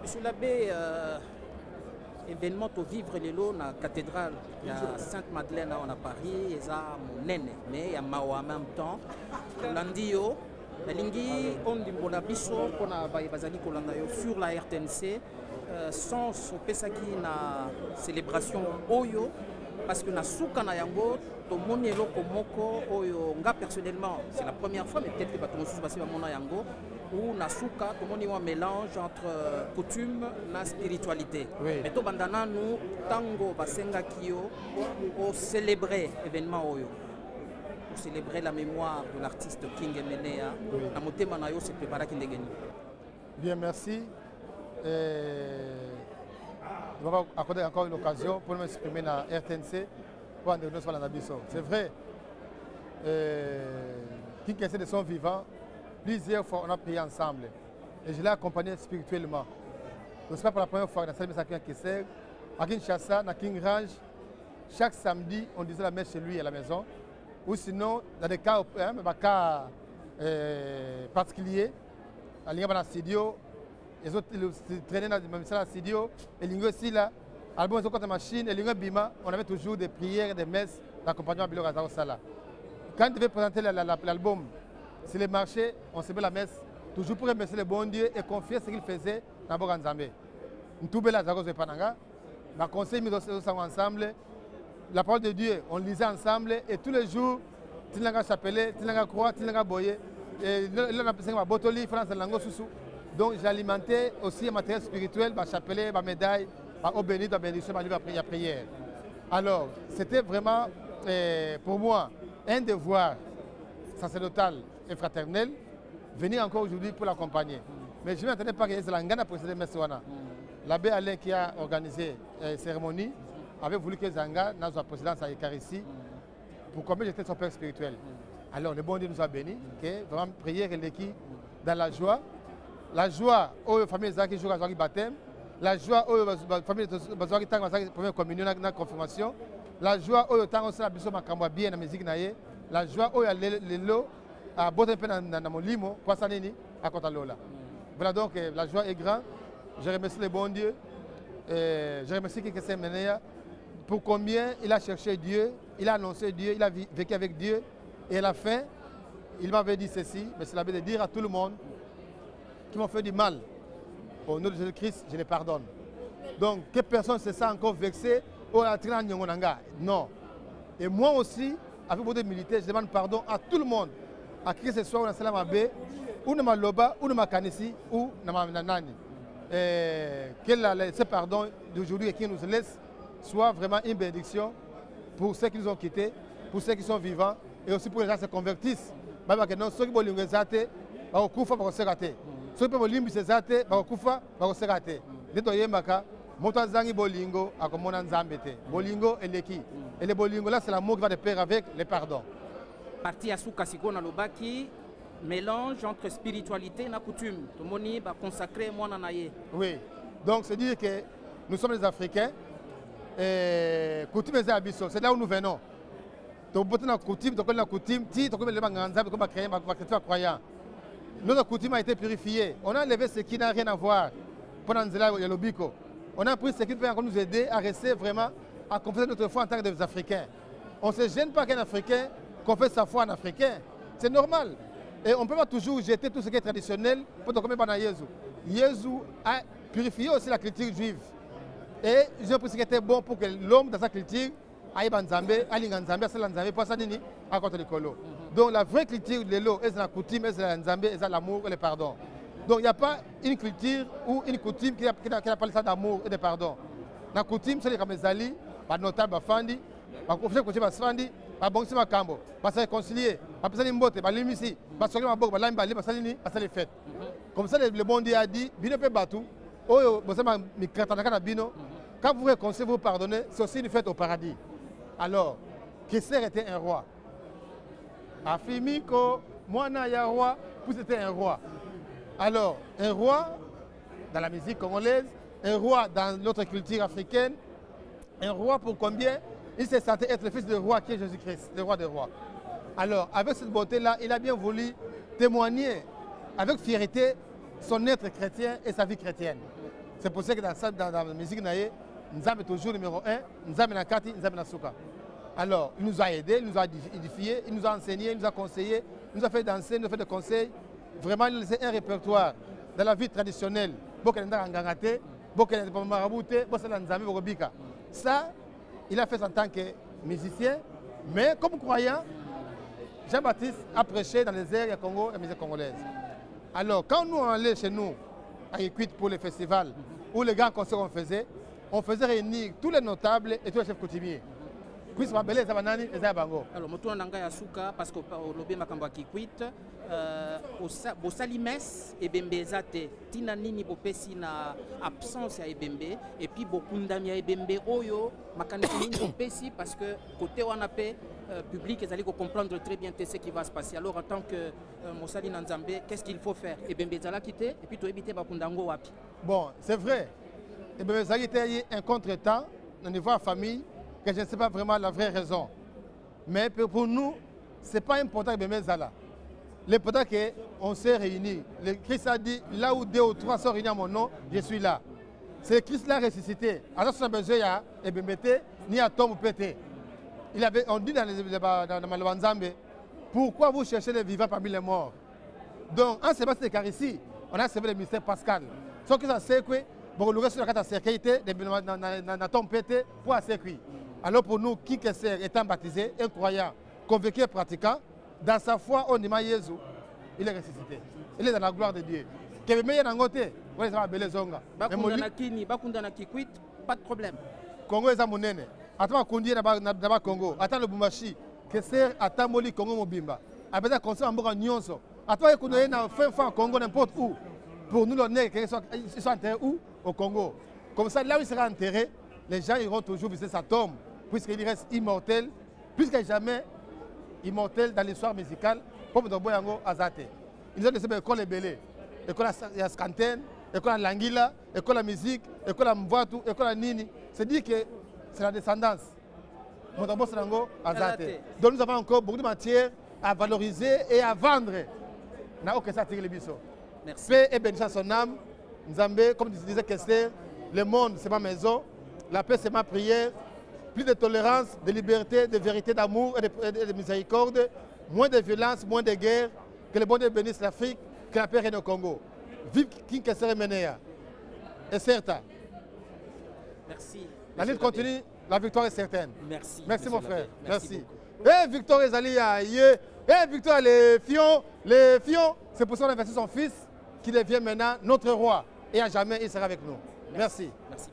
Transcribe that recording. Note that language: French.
Monsieur l'abbé, événement au vivre les lots dans la cathédrale de Sainte-Madeleine à Paris, et ça monene, mais il y a en même temps. Landio, Lingi, on dit bon abisso, qu'on a bazali kolandayo sur la RTNC, sans pesaki na célébration Oyo, parce que na souka na yango, to monelo komoko Oyo, nga personnellement, c'est la première fois, mais peut-être que bato mosusu basi ba mona yango. Où Nasuka, tout le monde un mélange entre coutume et spiritualité. Oui. Mais tout bandana nous tango basenga kyo au célébrer l'événement oyo. Pour célébrer la mémoire de l'artiste King Emenea. La motema na yo se prépara kindegeni. Bien, merci. On va accorder encore une occasion pour m'exprimer dans RTNC pour en sur la Nabiso. C'est vrai. King essaie de son vivant. Plusieurs fois, on a prié ensemble. Et je l'ai accompagné spirituellement. Donc, ce n'est pas pour la première fois que dans la salle de à Kinshasa, à King Range, chaque samedi, on disait la messe chez lui à la maison. Ou sinon, dans des cas particuliers, à l'ingé dans le studio, les autres traînaient dans le studio, et l'ingé aussi là, album de machine, et l'ingé bima, on avait toujours des prières, des messes d'accompagnement à Bilo Razao Sala. Quand il devait présenter l'album, sur les marchés, on se met la messe, toujours pour remercier le bon Dieu et confier ce qu'il faisait dans Boganzambe. Nous la Zagos de Pananga, la conseil mis ensemble, la parole de Dieu, on lisait ensemble et tous les jours, Tilanga Chapelet, Tilanga Croix, Tilanga Boye, et là on a pensé à Botoli, France Lango Soussou. Donc j'alimentais aussi un matériel spirituel, ma chapelet, ma médaille, ma eau bénite, ma bénédiction, ma livre à prière. Alors, c'était vraiment pour moi un devoir sacerdotal et fraternel, venir encore aujourd'hui pour l'accompagner. Mais je ne m'attendais pas que c'est la précédente Messouana. L'abbé Alain qui a organisé la cérémonie avait voulu que Zanga, dans sa présidence à Eucharistie, pour combien j'étais son père spirituel. Alors le bon Dieu nous a bénis, que vraiment prière et l'équipe dans la joie. La joie aux familles qui jouent à la baptême, la joie aux familles qui jouent à la première communion, la confirmation, la joie aux temps où la biso makamba bien la musique naie, la joie aux les lots à botter un peu dans mon limo, quoi ça n'est à Kotalola. Voilà donc la joie est grande. Je remercie le bon Dieu. Je remercie King Emenea pour combien il a cherché Dieu, il a annoncé Dieu, il a vécu avec Dieu. Et à la fin, il m'avait dit ceci, mais c'est l'habitude de dire à tout le monde qui m'ont fait du mal. Au nom de Jésus-Christ, je les pardonne. Donc, que personne ne se sent encore vexé ou à non. Et moi aussi, avec beaucoup de militaires, je demande pardon à tout le monde. À qui que ce soit, on a salam abbé, ou na maloba, ou na makanisi, ou na nanani. Que ce pardon d'aujourd'hui et qui nous laisse soit vraiment une bénédiction pour ceux qui nous ont quittés, pour ceux qui sont vivants et aussi pour les gens qui se convertissent. Parce que non, ceux qui ont été bakokufa bakoseraté. Ceux qui ont été bakokufa bakoseraté. Neto yembaka, moto zangi bolingo akomona nzambete. Bolingo et leki. Et le bolingo là c'est l'amour qui va de pair avec le pardon. Parti à Soukasiko na Lobaki, mélange entre spiritualité et coutume. Tout le monde va consacrer moi nanaye. Oui. Donc c'est dire que nous sommes les Africains. Coutume et abisso, c'est là où nous venons. Donc la coutume, la coutume, notre coutume a été purifiée. On a enlevé ce qui n'a rien à voir pendant le Lobiko. On a pris ce qui peut encore nous aider à rester vraiment à confesser notre foi en tant que des Africains. On ne se gêne pas qu'un Africain confesse sa foi en Africain. C'est normal. Et on ne peut pas toujours jeter tout ce qui est traditionnel pour te commettre Jésus. Jésus a purifié aussi la culture juive. Et je pense qu'il était bon pour que l'homme dans sa culture aille en Zambie, aille en Zambie, aille en Zambie, pour ça, à côté de l'école. Donc la vraie culture de l'eau, c'est la coutume, c'est la Zambie, c'est l'amour et le pardon. Donc il n'y a pas une culture ou une coutume qui a parlé ça d'amour et de pardon. La coutume, c'est les Kamezali, les notables, les Fandi, les officiers de la Fandi, les bons de Kambo, les réconcilier, les personnes de les limisi, les soldats de Bok, les les fêtes. Comme ça, le bon Dieu a dit, Bino peut battre. Quand vous réconciliez, vous pardonnez, c'est aussi une fête au paradis. Alors, Kesser était un roi. Afimiko, Moana ya roi, vous étiez un roi. Alors, un roi dans la musique congolaise, un roi dans notre culture africaine, un roi pour combien il s'est senti être le fils du roi qui est Jésus-Christ, le roi des rois. Alors, avec cette beauté-là, il a bien voulu témoigner avec fierté son être chrétien et sa vie chrétienne. C'est pour ça que dans la musique, Nzambe est toujours numéro 1, Nzambe na kati, Nzambe na suka. Alors, il nous a aidés, il nous a édifiés, il nous a enseigné, il nous a conseillé, il nous a fait danser, il nous a fait des conseils. Vraiment, il nous a laissé un répertoire dans la vie traditionnelle. Ça, il a fait en tant que musicien, mais comme croyant, Jean-Baptiste a prêché dans les airs du Congo et la musique congolaise. Alors, quand nous allons chez nous, à Equite pour les festivals, ou les grands concerts on faisait réunir tous les notables et tous les chefs coutumiers. Alors, moto nanga ya suka parce que au lobby makamba ki quit au salimes et bembeza te tina nini bopesi na absence ya ebembe et puis bokunda ya ebembe oyo makanisi nini bopesi parce que côté wana pe public ils allaient comprendre très bien ce qui va se passer. Alors en tant que Mosali Nzambe, qu'est-ce qu'il faut faire? Ebembe zala quitter et puis to éviter bakundango wapi. Bon, c'est vrai. Ebembe zala quitter un contretemps au niveau de la famille. Que je ne sais pas vraiment la vraie raison. Mais pour nous, ce n'est pas important que Bembe Zala. L'important c'est qu'on s'est réunis. Le Christ a dit, là où 2 ou 3 sont réunis à mon nom, je suis là. C'est Christ l'a ressuscité. Alors, si on a besoin de Bembete, ni à Tom ou Pété. On dit dans le Wanzambe, pourquoi vous cherchez les vivants parmi les morts? Donc, en Sébastien de Carissi, on a servi le mystère pascal. Sauf que ça c'est que, bon, le reste de la carte sécurité, dans Tom Pété, pour la sécurité. Alors pour nous, qui étant baptisé, un croyant, convaincu et pratiquant, dans sa foi, on dit Jésus, il est ressuscité. Il est dans la gloire de Dieu. Que le meilleur côté, on est dans la zonga. Bakundana Kikwit, pas de problème. Congo est à mon nene. Attends, Kondi dans le Congo. Attends le Bumbashi. Que c'est à Moli Congo Mobimba. Après ça, conseil en Boga Nyonso. Attends, qu'on est dans fin Congo n'importe où. Pour nous, ils sont enterrés où? Au Congo. Comme ça, là où il sera enterré, les gens iront toujours visiter sa tombe, puisqu'il reste immortel, plus que jamais immortel dans l'histoire musicale, comme dans Boyango Azate. Ils ont des écoles belées, école à Skanten, école à Langila, école à musique, école à Mvatu, école à Nini. C'est dire que c'est la descendance. Donc nous avons encore beaucoup de matière à valoriser et à vendre. Merci. Paix et bénissance à son âme. Nzambe, comme disait Kester, le monde c'est ma maison. La paix, c'est ma prière. Plus de tolérance, de liberté, de vérité, d'amour et de miséricorde. Moins de violence, moins de guerre. Que le bon Dieu bénisse l'Afrique, que la paix règne au Congo. Vive King Kessere Menea. Et certain. Merci. La lutte continue, la victoire est certaine. Merci. Merci mon frère. Merci. Merci. Et Victor Ezali, et Victor, les fions, c'est pour ça qu'on a investi son fils qui devient maintenant notre roi. Et à jamais, il sera avec nous. Merci. Merci.